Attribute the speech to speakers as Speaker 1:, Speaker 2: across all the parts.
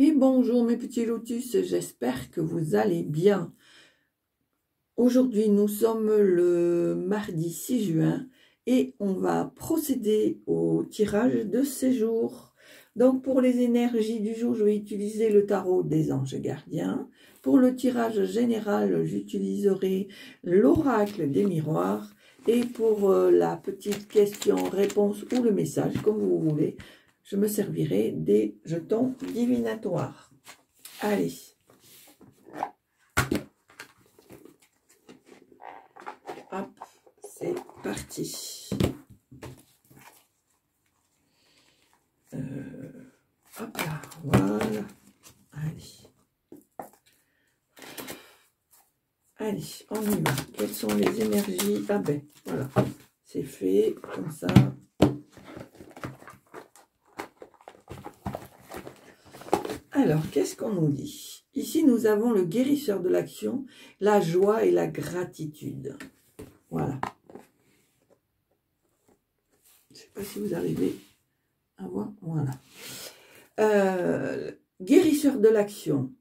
Speaker 1: Et bonjour mes petits lotus, j'espère que vous allez bien. Aujourd'hui nous sommes le mardi 6 juin et on va procéder au tirage de ces jours. Donc pour les énergies du jour, je vais utiliser le tarot des anges gardiens. Pour le tirage général, j'utiliserai l'oracle des miroirs. Et pour la petite question-réponse ou le message, comme vous voulez, je me servirai des jetons divinatoires. Allez. Hop, c'est parti. Hop là, voilà. Allez. Allez, on y va. Quelles sont les énergies? Ah ben, voilà. C'est fait, comme ça. Alors, qu'est-ce qu'on nous dit? Ici, nous avons le guérisseur de l'action, la joie et la gratitude. Voilà. Je ne sais pas si vous arrivez à voir. Voilà. Guérisseur de l'action.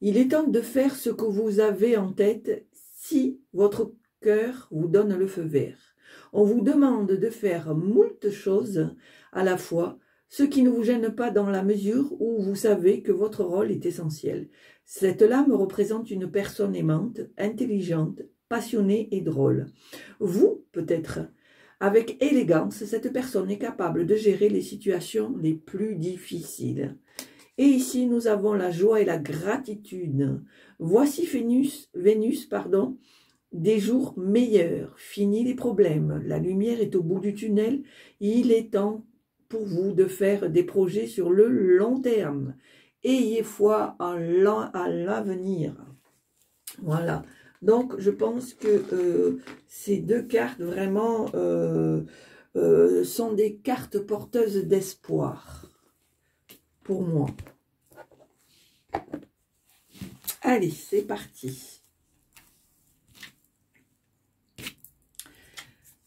Speaker 1: Il est temps de faire ce que vous avez en tête si votre cœur vous donne le feu vert. On vous demande de faire moult choses à la fois, ce qui ne vous gêne pas dans la mesure où vous savez que votre rôle est essentiel. Cette lame représente une personne aimante, intelligente, passionnée et drôle. Vous, peut-être, avec élégance, cette personne est capable de gérer les situations les plus difficiles. Et ici, nous avons la joie et la gratitude. Voici Vénus, des jours meilleurs. Fini les problèmes. La lumière est au bout du tunnel. Il est temps pour vous de faire des projets sur le long terme. Ayez foi à l'avenir. Voilà. Donc, je pense que ces deux cartes, vraiment, sont des cartes porteuses d'espoir. Pour moi. Allez, c'est parti.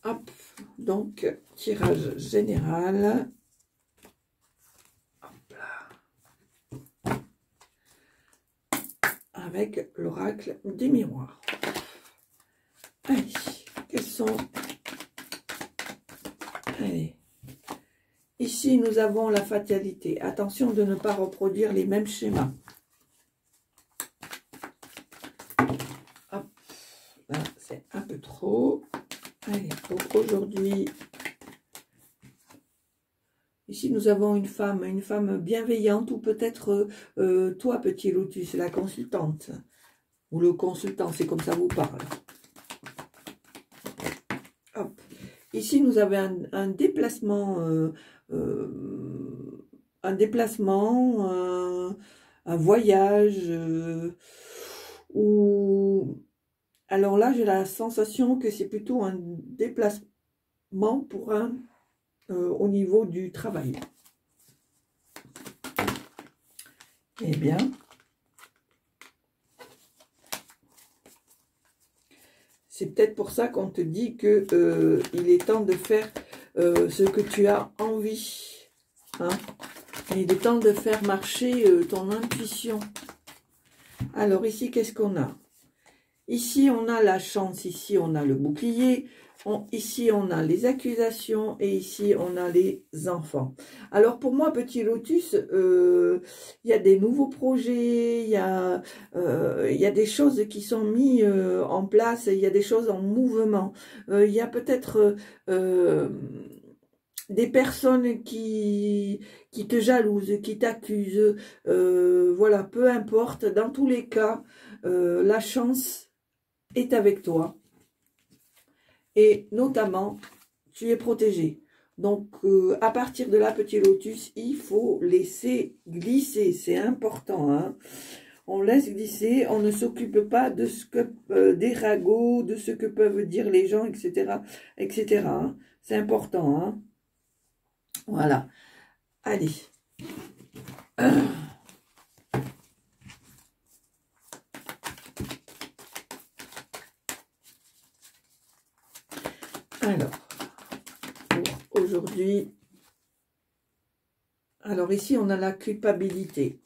Speaker 1: Hop, donc, tirage général. Hop là. Avec l'oracle des miroirs. Allez, quels sont... Allez. Ici, nous avons la fatalité. Attention de ne pas reproduire les mêmes schémas. Hop, là, c'est un peu trop. Allez, pour aujourd'hui, ici, nous avons une femme bienveillante ou peut-être toi, petit lotus, la consultante. Ou le consultant, c'est comme ça vous parle. Hop. Ici, nous avons un déplacement... un voyage, ou alors là j'ai la sensation que c'est plutôt un déplacement pour au niveau du travail. Eh bien, c'est peut-être pour ça qu'on te dit que il est temps de faire ce que tu as envie, hein. Il est temps de faire marcher ton intuition. Alors ici, qu'est-ce qu'on a? Ici, on a la chance, ici, on a le bouclier, ici, on a les accusations et ici, on a les enfants. Alors pour moi, petit lotus, il y a des nouveaux projets, il y a des choses qui sont mises en place, il y a des choses en mouvement. Il y a peut-être... des personnes qui te jalousent, qui t'accusent, voilà, peu importe, dans tous les cas, la chance est avec toi, et notamment, tu es protégé. Donc, à partir de là, petit lotus, il faut laisser glisser, c'est important, hein. On laisse glisser, on ne s'occupe pas de ce que des ragots, de ce que peuvent dire les gens, etc., etc., hein. C'est important, hein. Voilà. Allez. Alors, pour aujourd'hui, alors ici on a la culpabilité.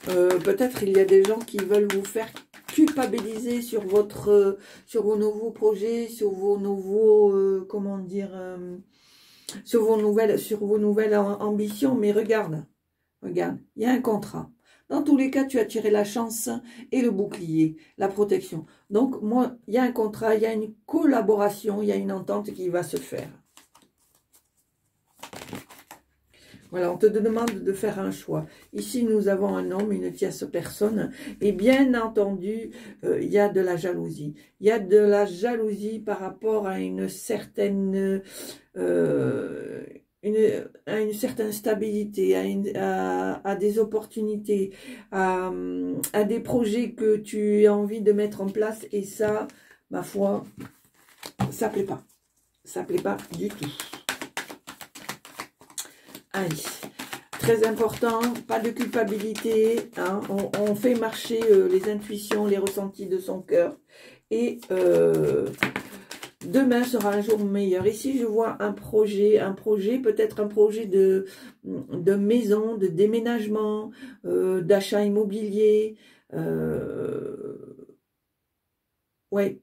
Speaker 1: Peut-être il y a des gens qui veulent vous faire culpabiliser sur sur vos nouveaux projets, sur vos nouveaux, comment dire, sur vos nouvelles ambitions. Mais regarde, regarde, il y a un contrat. Dans tous les cas, tu as tiré la chance et le bouclier, la protection. Donc, moi, il y a un contrat, il y a une collaboration, il y a une entente qui va se faire. Voilà, on te demande de faire un choix. Ici, nous avons un homme, une tierce personne. Et bien entendu, il y a de la jalousie. Il y a de la jalousie par rapport à une certaine... à une certaine stabilité, à des opportunités, à des projets que tu as envie de mettre en place. Et ça, ma foi, ça plaît pas. Ça plaît pas du tout. Allez, très important, pas de culpabilité, hein, on fait marcher les intuitions, les ressentis de son cœur. Et demain sera un jour meilleur. Ici, je vois un projet, peut-être un projet de maison, de déménagement, d'achat immobilier. Ouais.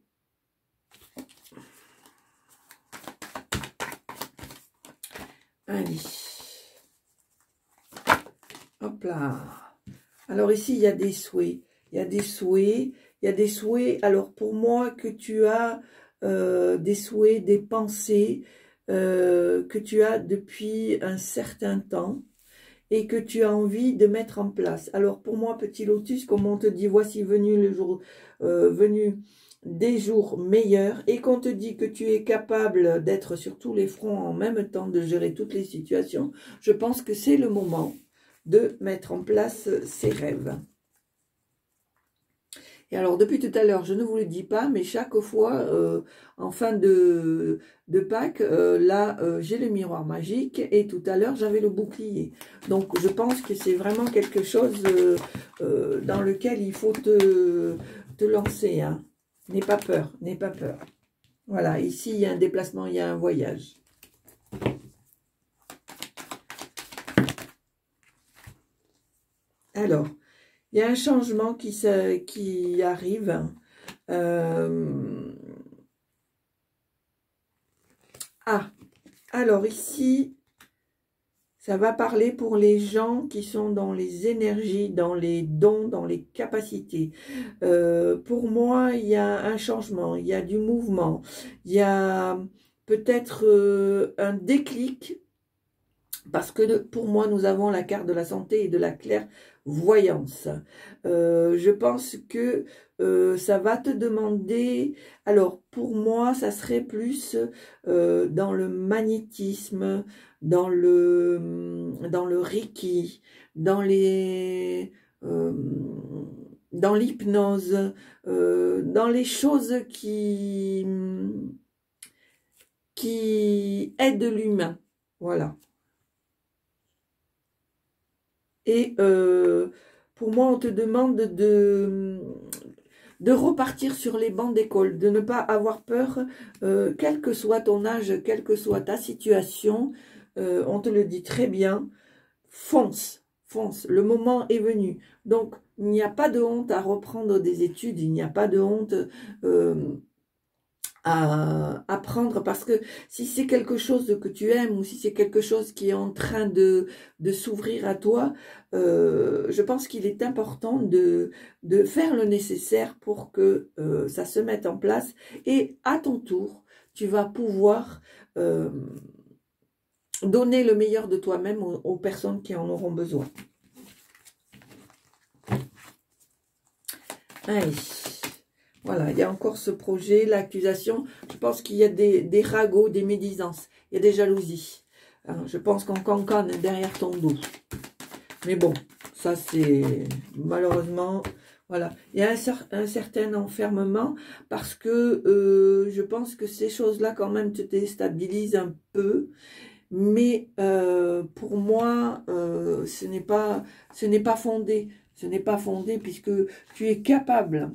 Speaker 1: Allez. Hop là. Alors ici, il y a des souhaits. Il y a des souhaits. Il y a des souhaits. Alors pour moi, que tu as des souhaits, des pensées que tu as depuis un certain temps et que tu as envie de mettre en place. Alors pour moi, petit lotus, comme on te dit, voici venu le jour venu des jours meilleurs et qu'on te dit que tu es capable d'être sur tous les fronts en même temps, de gérer toutes les situations, je pense que c'est le moment de mettre en place ses rêves. Et alors, depuis tout à l'heure, je ne vous le dis pas, mais chaque fois, en fin de Pâques, là, j'ai le miroir magique et tout à l'heure, j'avais le bouclier. Donc, je pense que c'est vraiment quelque chose dans lequel il faut te lancer. Hein. N'aie pas peur, n'aie pas peur. Voilà, ici, il y a un déplacement, il y a un voyage. Alors, il y a un changement qui arrive. Ah, alors ici, ça va parler pour les gens qui sont dans les énergies, dans les dons, dans les capacités. Pour moi, il y a un changement, il y a du mouvement, il y a peut-être un déclic. Parce que pour moi, nous avons la carte de la santé et de la clairvoyance. Je pense que ça va te demander... Alors, pour moi, ça serait plus dans le magnétisme, dans le Reiki, dans l'hypnose, dans les choses qui aident l'humain. Voilà. Et pour moi, on te demande de repartir sur les bancs d'école, de ne pas avoir peur, quel que soit ton âge, quelle que soit ta situation, on te le dit très bien, fonce, fonce, le moment est venu. Donc, il n'y a pas de honte à reprendre des études, il n'y a pas de honte à apprendre, parce que si c'est quelque chose que tu aimes ou si c'est quelque chose qui est en train de s'ouvrir à toi, je pense qu'il est important de faire le nécessaire pour que ça se mette en place et à ton tour, tu vas pouvoir donner le meilleur de toi-même aux personnes qui en auront besoin. Allez. Voilà, il y a encore ce projet, l'accusation. Je pense qu'il y a des ragots, des médisances. Il y a des jalousies. Alors, je pense qu'on cancane derrière ton dos. Mais bon, ça c'est malheureusement... Voilà, il y a un certain enfermement parce que je pense que ces choses-là quand même te déstabilisent un peu. Mais pour moi, ce n'est pas fondé. Ce n'est pas fondé puisque tu es capable...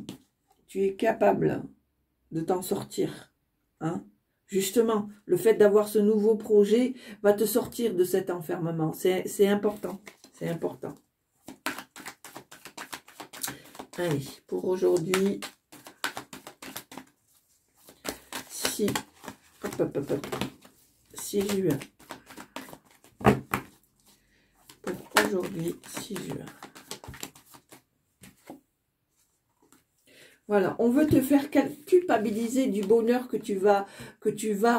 Speaker 1: Tu es capable de t'en sortir. Hein? Justement, le fait d'avoir ce nouveau projet va te sortir de cet enfermement. C'est important. C'est important. Allez, pour aujourd'hui, 6 juin. Pour aujourd'hui, 6 juin. Voilà, on veut te faire culpabiliser du bonheur que tu vas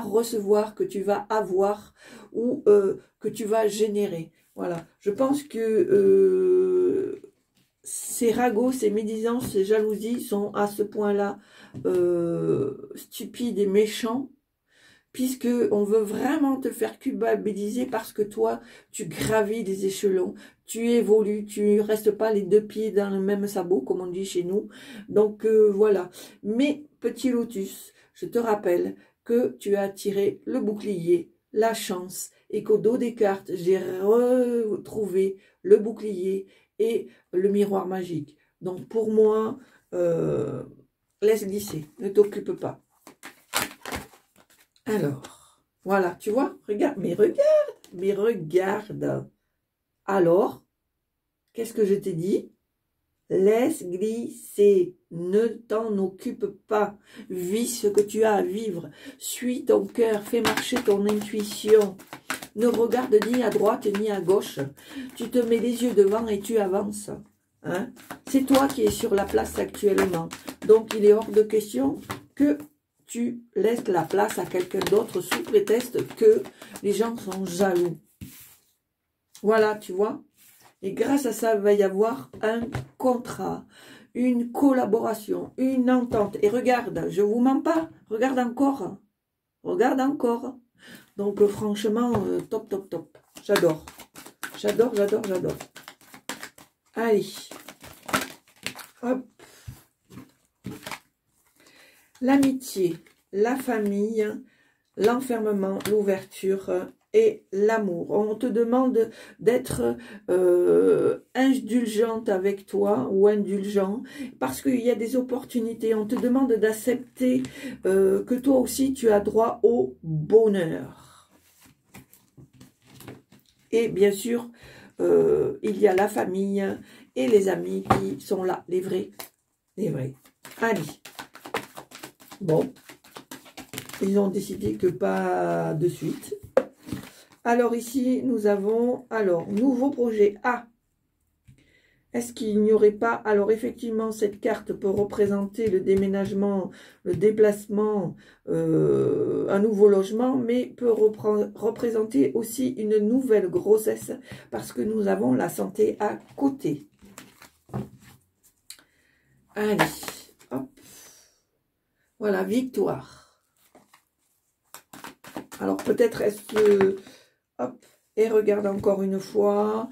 Speaker 1: recevoir, que tu vas avoir ou que tu vas générer. Voilà, je pense que ces ragots, ces médisances, ces jalousies sont à ce point-là stupides et méchants, puisque on veut vraiment te faire culpabiliser parce que toi, tu gravis des échelons, tu évolues, tu restes pas les deux pieds dans le même sabot, comme on dit chez nous. Donc voilà. Mais petit lotus, je te rappelle que tu as tiré le bouclier, la chance, et qu'au dos des cartes, j'ai retrouvé le bouclier et le miroir magique. Donc pour moi, laisse glisser, ne t'occupe pas. Alors, voilà, tu vois, regarde, mais regarde. Alors, qu'est-ce que je t'ai dit? Laisse glisser, ne t'en occupe pas. Vis ce que tu as à vivre. Suis ton cœur, fais marcher ton intuition. Ne regarde ni à droite ni à gauche. Tu te mets les yeux devant et tu avances. Hein? C'est toi qui es sur la place actuellement. Donc, il est hors de question que tu laisses la place à quelqu'un d'autre sous prétexte que les gens sont jaloux. Voilà, tu vois. Et grâce à ça, il va y avoir un contrat, une collaboration, une entente. Et regarde, je vous mens pas, regarde encore. Regarde encore. Donc franchement, top, top, top. J'adore. J'adore, j'adore, j'adore. Allez. Hop. L'amitié, la famille, l'enfermement, l'ouverture et l'amour. On te demande d'être indulgente avec toi ou indulgent parce qu'il y a des opportunités. On te demande d'accepter que toi aussi tu as droit au bonheur. Et bien sûr, il y a la famille et les amis qui sont là, les vrais. Les vrais. Allez. Bon, ils ont décidé que pas de suite. Alors ici, nous avons, nouveau projet A. Est-ce qu'il n'y aurait pas, alors effectivement, cette carte peut représenter le déménagement, le déplacement, un nouveau logement, mais peut représenter aussi une nouvelle grossesse parce que nous avons la santé à côté. Allez, hop. Voilà, victoire. Alors peut-être est-ce que... Hop, et regarde encore une fois.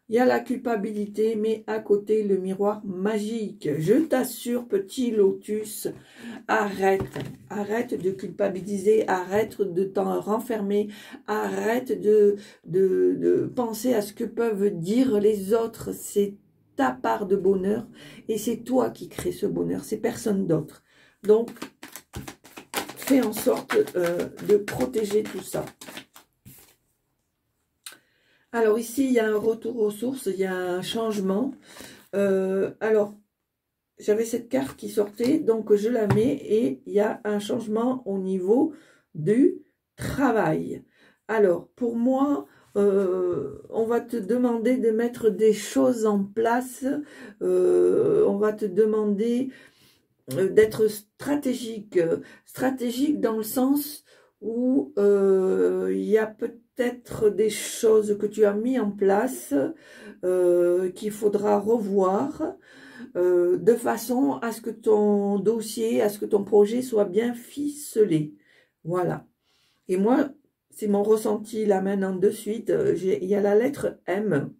Speaker 1: Il y a la culpabilité, mais à côté, le miroir magique. Je t'assure, petit lotus, arrête. Arrête de culpabiliser, arrête de t'en renfermer, arrête de penser à ce que peuvent dire les autres. C'est ta part de bonheur et c'est toi qui crée ce bonheur, c'est personne d'autre. Donc, fais en sorte de protéger tout ça. Alors ici, il y a un retour aux sources, il y a un changement. Alors, j'avais cette carte qui sortait, donc je la mets et il y a un changement au niveau du travail. Alors, pour moi, on va te demander de mettre des choses en place. On va te demander d'être stratégique. Stratégique dans le sens où il y a peut-être des choses que tu as mis en place qu'il faudra revoir de façon à ce que ton dossier, à ce que ton projet soit bien ficelé. Voilà. Et moi, c'est mon ressenti là maintenant de suite. Il y a la lettre M.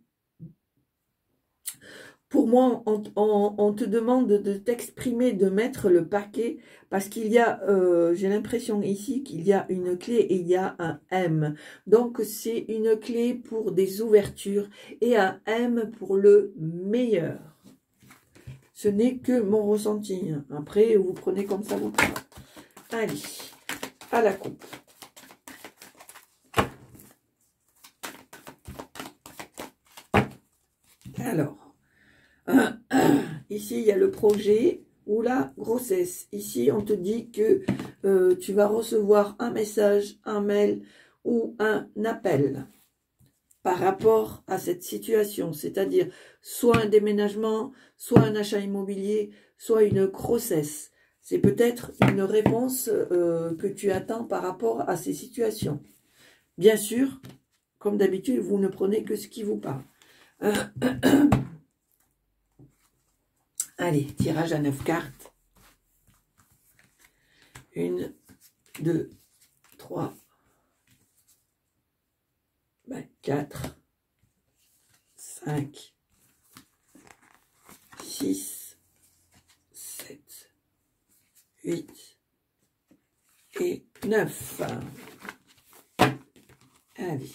Speaker 1: Pour moi, on te demande de t'exprimer, de mettre le paquet, parce qu'il y a, j'ai l'impression ici qu'il y a une clé et il y a un M. Donc, c'est une clé pour des ouvertures et un M pour le meilleur. Ce n'est que mon ressenti. Après, vous prenez comme ça vous prenez. Allez, à la coupe. Alors. Ici, il y a le projet ou la grossesse. Ici, on te dit que tu vas recevoir un message, un mail ou un appel par rapport à cette situation. C'est-à-dire soit un déménagement, soit un achat immobilier, soit une grossesse. C'est peut-être une réponse que tu attends par rapport à ces situations. Bien sûr, comme d'habitude, vous ne prenez que ce qui vous parle. Allez, tirage à 9 cartes. 1, 2, 3, 4, 5, 6, 7, 8 et 9. Allez.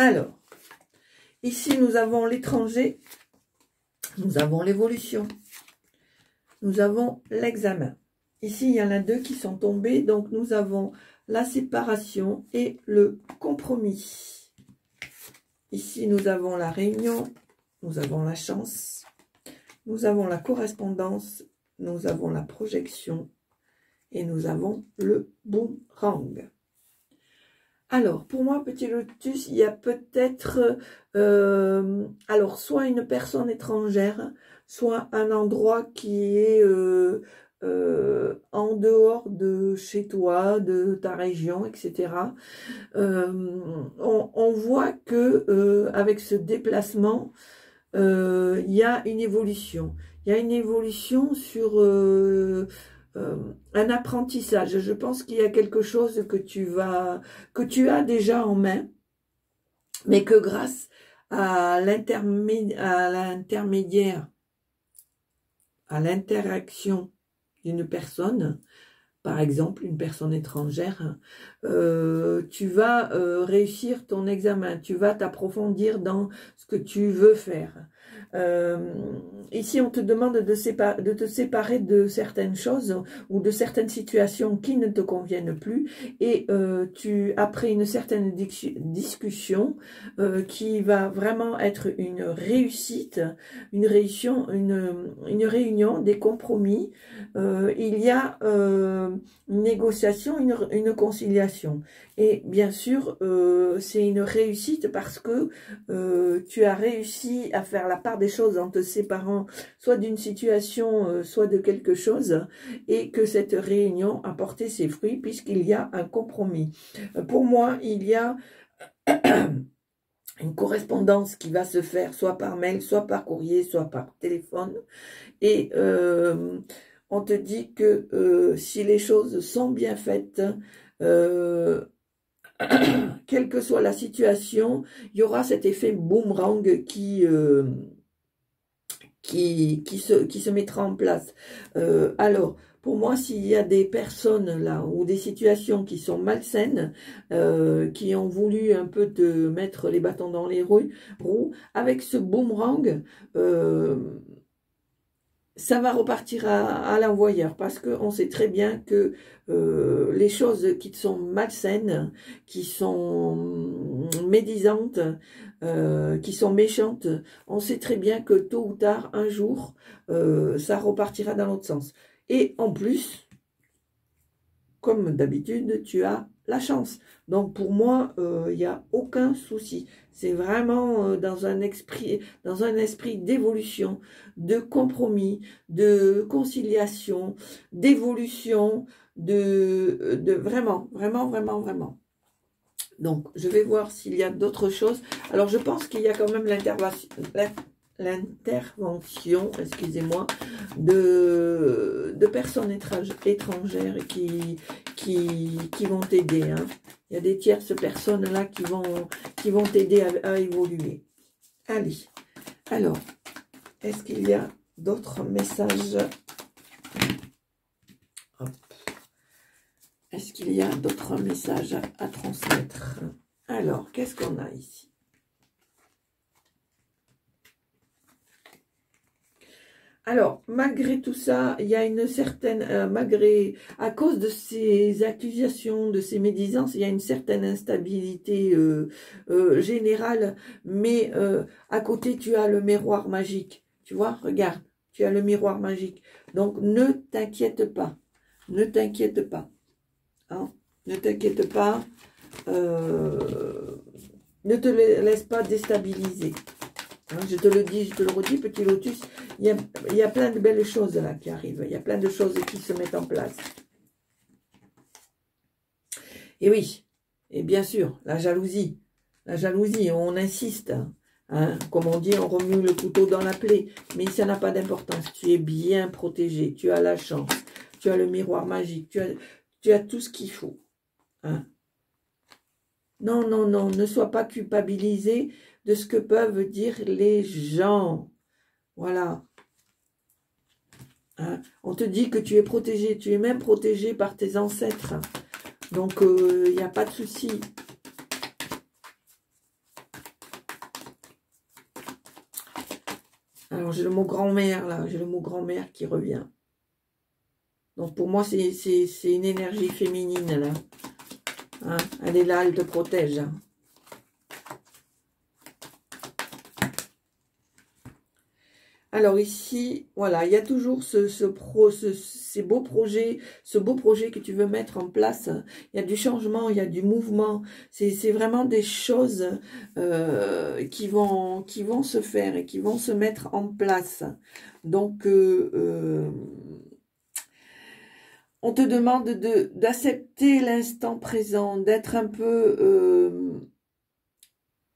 Speaker 1: Alors, ici nous avons l'étranger, nous avons l'évolution, nous avons l'examen. Ici, il y en a 2 qui sont tombés, donc nous avons la séparation et le compromis. Ici, nous avons la réunion, nous avons la chance, nous avons la correspondance, nous avons la projection et nous avons le boomerang. Alors, pour moi, petit lotus, il y a peut-être, alors, soit une personne étrangère, soit un endroit qui est en dehors de chez toi, de ta région, etc. On voit que avec ce déplacement, il y a une évolution. Il y a une évolution sur un apprentissage. Je pense qu'il y a quelque chose que tu as déjà en main, mais que grâce à l'intermédiaire, à l'interaction d'une personne, par exemple une personne étrangère, tu vas réussir ton examen, tu vas t'approfondir dans ce que tu veux faire. Ici, on te demande de te séparer de certaines choses ou de certaines situations qui ne te conviennent plus et après une certaine discussion qui va vraiment être une réussite, une réunion, des compromis, il y a une négociation, une conciliation. Et bien sûr, c'est une réussite parce que tu as réussi à faire la part des choses en te séparant soit d'une situation, soit de quelque chose, et que cette réunion a porté ses fruits puisqu'il y a un compromis. Pour moi, il y a une correspondance qui va se faire soit par mail, soit par courrier, soit par téléphone. Et on te dit que si les choses sont bien faites, quelle que soit la situation, il y aura cet effet boomerang qui se mettra en place. Alors, pour moi, s'il y a des personnes là ou des situations qui sont malsaines, qui ont voulu un peu te mettre les bâtons dans les roues, avec ce boomerang, ça va repartir à l'envoyeur parce qu'on sait très bien que les choses qui sont malsaines, qui sont médisantes, qui sont méchantes, on sait très bien que tôt ou tard, un jour, ça repartira dans l'autre sens. Et en plus, comme d'habitude, tu as la chance. Donc pour moi, il n'y a aucun souci. C'est vraiment dans un esprit d'évolution, de compromis, de conciliation, d'évolution, de vraiment. Donc je vais voir s'il y a d'autres choses. Alors je pense qu'il y a quand même l'intervention, excusez-moi, de personnes étrangères qui vont t'aider. Hein. Il y a des tierces personnes là qui vont t'aider à évoluer. Allez, alors, est-ce qu'il y a d'autres messages? Est-ce qu'il y a d'autres messages à transmettre? Alors, qu'est-ce qu'on a ici? Alors, malgré tout ça, il y a une certaine, à cause de ces accusations, de ces médisances, il y a une certaine instabilité générale, mais à côté, tu as le miroir magique. Tu vois, regarde, tu as le miroir magique. Donc, ne t'inquiète pas, ne t'inquiète pas, hein, ne t'inquiète pas, ne te laisse pas déstabiliser. Hein, je te le dis, je te le redis, petit lotus, il y a plein de belles choses là qui arrivent. Il y a plein de choses qui se mettent en place. Et oui, et bien sûr, la jalousie, on insiste. Hein, comme on dit, on remue le couteau dans la plaie. Mais ça n'a pas d'importance. Tu es bien protégé, tu as la chance, tu as le miroir magique, tu as tout ce qu'il faut. Hein. Non, non, non, ne sois pas culpabilisé de ce que peuvent dire les gens. Voilà. Hein? On te dit que tu es protégé, tu es même protégé par tes ancêtres. Donc, il n'y a pas de souci. Alors, j'ai le mot grand-mère, là. J'ai le mot grand-mère qui revient. Donc, pour moi, c'est une énergie féminine, là. Hein? Elle est là, elle te protège. Hein? Alors ici, voilà, il y a toujours ces beaux projets, ce beau projet que tu veux mettre en place. Il y a du changement, il y a du mouvement. C'est vraiment des choses qui vont se faire et qui vont se mettre en place. Donc, on te demande d'accepter l'instant présent, d'être un peu...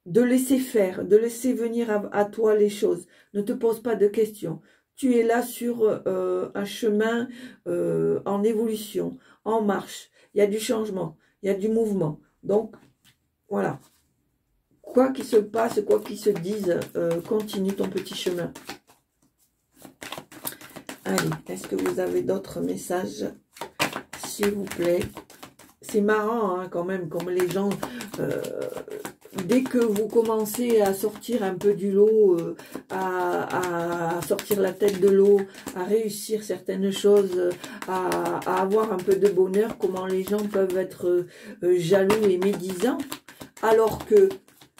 Speaker 1: de laisser faire, de laisser venir à toi les choses. Ne te pose pas de questions. Tu es là sur un chemin en évolution, en marche. Il y a du changement, il y a du mouvement. Donc, voilà. Quoi qu'il se passe, quoi qu'il se dise, continue ton petit chemin. Allez, est-ce que vous avez d'autres messages, s'il vous plaît? C'est marrant, hein, quand même, comme les gens... dès que vous commencez à sortir un peu du lot, à sortir la tête de l'eau, à réussir certaines choses, à avoir un peu de bonheur, comment les gens peuvent être jaloux et médisants, alors que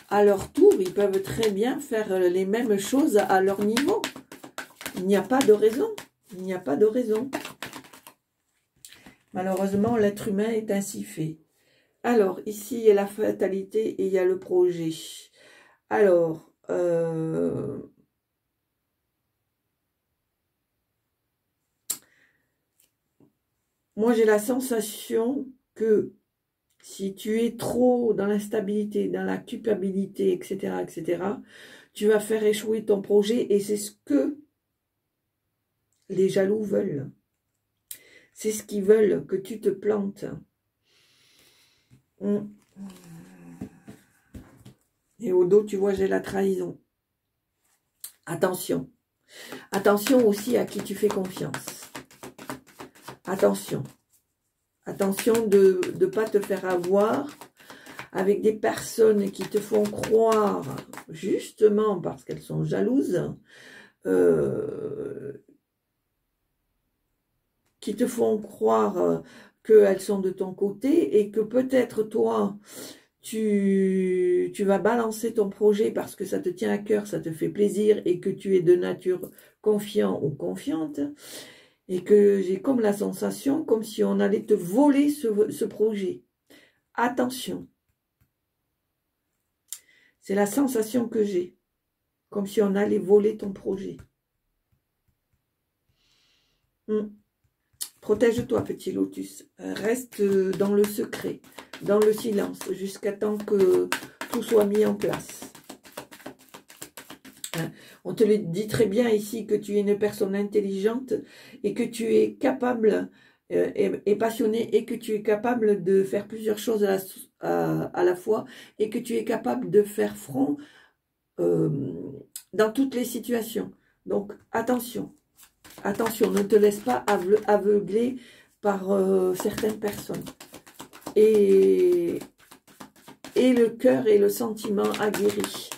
Speaker 1: à leur tour, ils peuvent très bien faire les mêmes choses à leur niveau. Il n'y a pas de raison. Il n'y a pas de raison. Malheureusement, l'être humain est ainsi fait. Alors, ici, il y a la fatalité et il y a le projet. Alors, moi, j'ai la sensation que si tu es trop dans l'instabilité, dans la culpabilité, etc., etc., tu vas faire échouer ton projet et c'est ce que les jaloux veulent. C'est ce qu'ils veulent, que tu te plantes. Et au dos, tu vois, j'ai la trahison. Attention. Attention aussi à qui tu fais confiance. Attention. Attention de ne pas te faire avoir avec des personnes qui te font croire, justement parce qu'elles sont jalouses, qui te font croire qu'elles sont de ton côté et que peut-être toi, tu vas balancer ton projet parce que ça te tient à cœur, ça te fait plaisir et que tu es de nature confiant ou confiante et que j'ai comme la sensation comme si on allait te voler ce projet. Attention. C'est la sensation que j'ai, comme si on allait voler ton projet. Protège-toi, petit lotus. Reste dans le secret, dans le silence, jusqu'à temps que tout soit mis en place. On te le dit très bien ici que tu es une personne intelligente et que tu es capable et passionné et que tu es capable de faire plusieurs choses à la fois et que tu es capable de faire front dans toutes les situations. Donc, attention. Attention, ne te laisse pas aveugler par certaines personnes. Et le cœur et le sentiment aguerri.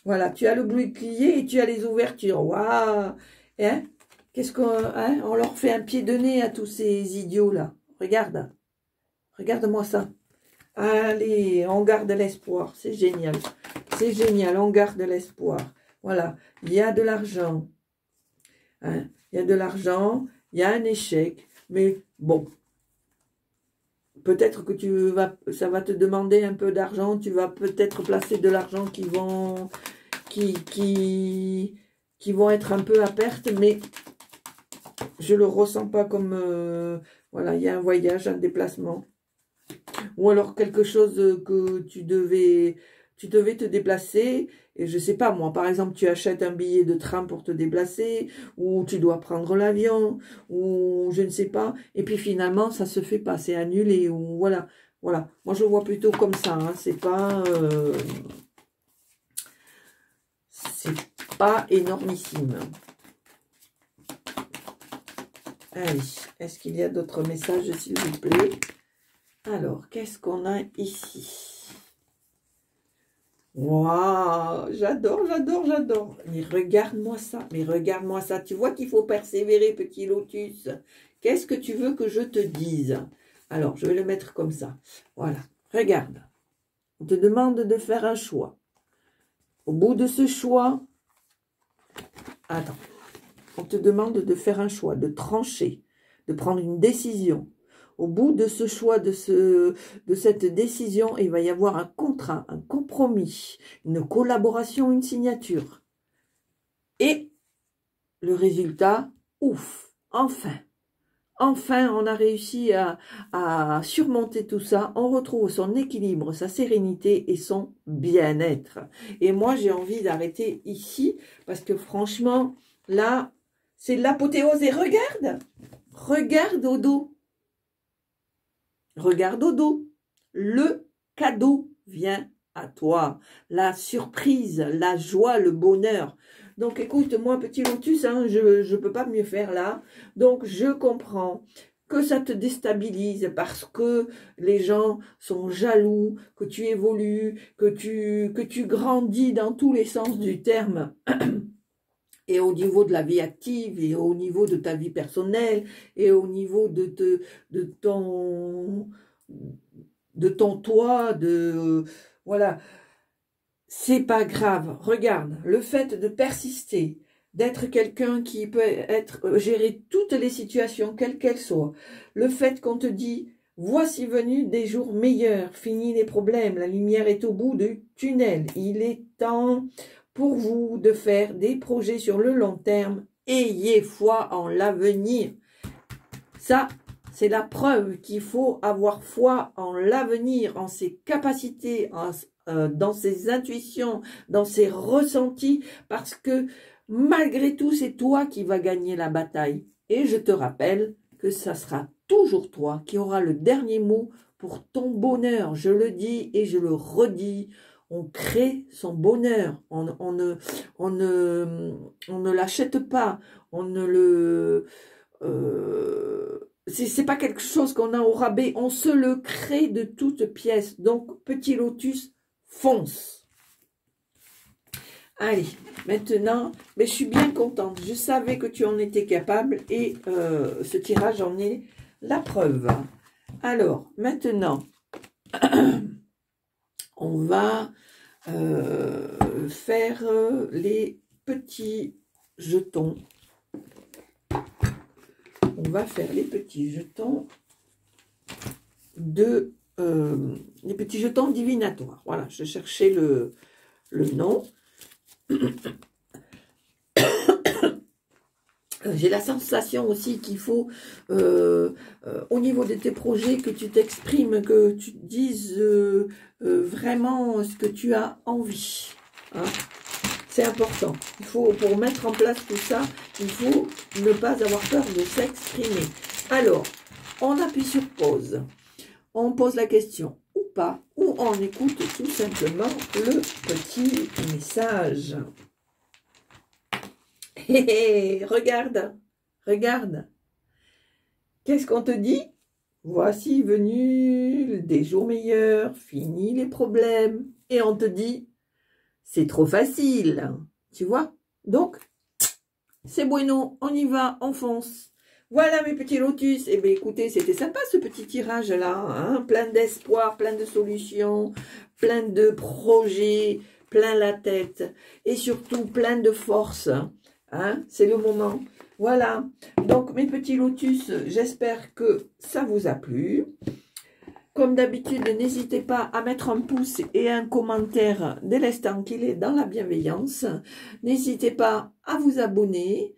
Speaker 1: Voilà, tu as le bouclier et tu as les ouvertures. Waouh! Hein? Qu'est-ce qu'on... Hein? On leur fait un pied de nez à tous ces idiots-là. Regarde. Regarde-moi ça. Allez, on garde l'espoir. C'est génial. C'est génial, on garde l'espoir. Voilà, il y a de l'argent. Hein? Il y a de l'argent, il y a un échec. Mais bon, peut-être que ça va te demander un peu d'argent. Tu vas peut-être placer de l'argent qui vont être un peu à perte. Mais je le ressens pas comme... voilà, il y a un voyage, un déplacement. Ou alors quelque chose que tu devais te déplacer, et je sais pas moi, par exemple, tu achètes un billet de train pour te déplacer, ou tu dois prendre l'avion, ou je ne sais pas, et puis finalement, ça se fait pas, c'est annulé, ou voilà, voilà. Moi, je le vois plutôt comme ça, hein, c'est pas énormissime. Allez, est-ce qu'il y a d'autres messages, s'il vous plaît? Alors, qu'est-ce qu'on a ici? Waouh, j'adore, j'adore, j'adore. Mais regarde-moi ça, mais regarde-moi ça. Tu vois qu'il faut persévérer, petit lotus. Qu'est-ce que tu veux que je te dise? Alors, je vais le mettre comme ça. Voilà, regarde. On te demande de faire un choix. Au bout de ce choix, attends, on te demande de faire un choix, de trancher, de prendre une décision. Au bout de ce choix, de cette décision, il va y avoir un contrat, un compromis, une collaboration, une signature. Et le résultat, ouf, enfin, on a réussi à surmonter tout ça. On retrouve son équilibre, sa sérénité et son bien-être. Et moi, j'ai envie d'arrêter ici parce que franchement, là, c'est l'apothéose. Et regarde au dos. Regarde au dos, le cadeau vient à toi, la surprise, la joie, le bonheur. Donc écoute, moi petit lotus, hein, je peux pas mieux faire là. Donc je comprends que ça te déstabilise parce que les gens sont jaloux, que tu évolues, que tu grandis dans tous les sens du terme. Et au niveau de la vie active, et au niveau de ta vie personnelle, et au niveau de ton toit, voilà. C'est pas grave. Regarde, le fait de persister, d'être quelqu'un qui peut gérer toutes les situations, quelles qu'elles soient. Le fait qu'on te dit, voici venu des jours meilleurs, fini les problèmes, la lumière est au bout du tunnel. Il est temps pour vous de faire des projets sur le long terme. Ayez foi en l'avenir. Ça, c'est la preuve qu'il faut avoir foi en l'avenir, en ses capacités, dans ses intuitions, dans ses ressentis, parce que malgré tout, c'est toi qui vas gagner la bataille. Et je te rappelle que ça sera toujours toi qui auras le dernier mot pour ton bonheur. Je le dis et je le redis. On crée son bonheur, on ne l'achète pas, on ne le... c'est pas quelque chose qu'on a au rabais, on se le crée de toutes pièces. Donc, petit lotus, fonce. Allez, maintenant, mais je suis bien contente. Je savais que tu en étais capable et ce tirage en est la preuve. Alors, maintenant, on va faire les petits jetons. On va faire les petits jetons les petits jetons divinatoires. Voilà, je cherchais le nom. J'ai la sensation aussi qu'il faut, au niveau de tes projets, que tu t'exprimes, que tu dises vraiment ce que tu as envie. Hein. C'est important. Il faut, pour mettre en place tout ça, il faut ne pas avoir peur de s'exprimer. Alors, on appuie sur pause. On pose la question ou pas, ou on écoute tout simplement le petit message. Hé hé, regarde, regarde. Qu'est-ce qu'on te dit? Voici venu des jours meilleurs, fini les problèmes. Et on te dit, c'est trop facile, tu vois. Donc, c'est bueno, on y va, on fonce. Voilà mes petits lotus. Eh bien écoutez, c'était sympa ce petit tirage là, hein, plein d'espoir, plein de solutions, plein de projets, plein la tête et surtout plein de force. Hein, c'est le moment. Voilà, donc mes petits lotus, j'espère que ça vous a plu. Comme d'habitude, n'hésitez pas à mettre un pouce et un commentaire dès l'instant qu'il est dans la bienveillance. N'hésitez pas à vous abonner,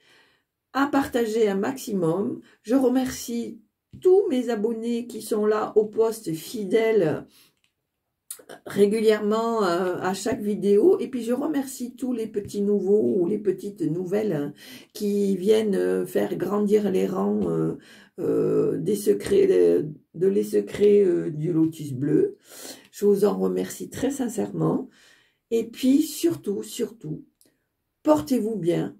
Speaker 1: à partager un maximum. Je remercie tous mes abonnés qui sont là au poste fidèles régulièrement à chaque vidéo. Et puis je remercie tous les petits nouveaux ou les petites nouvelles qui viennent faire grandir les rangs des secrets, les secrets du lotus bleu. Je vous en remercie très sincèrement. Et puis surtout, portez-vous bien.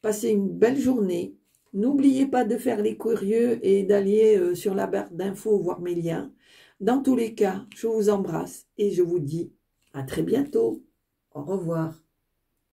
Speaker 1: Passez une belle journée. N'oubliez pas de faire les curieux et d'aller sur la barre d'infos voir mes liens. Dans tous les cas, je vous embrasse et je vous dis à très bientôt. Au revoir.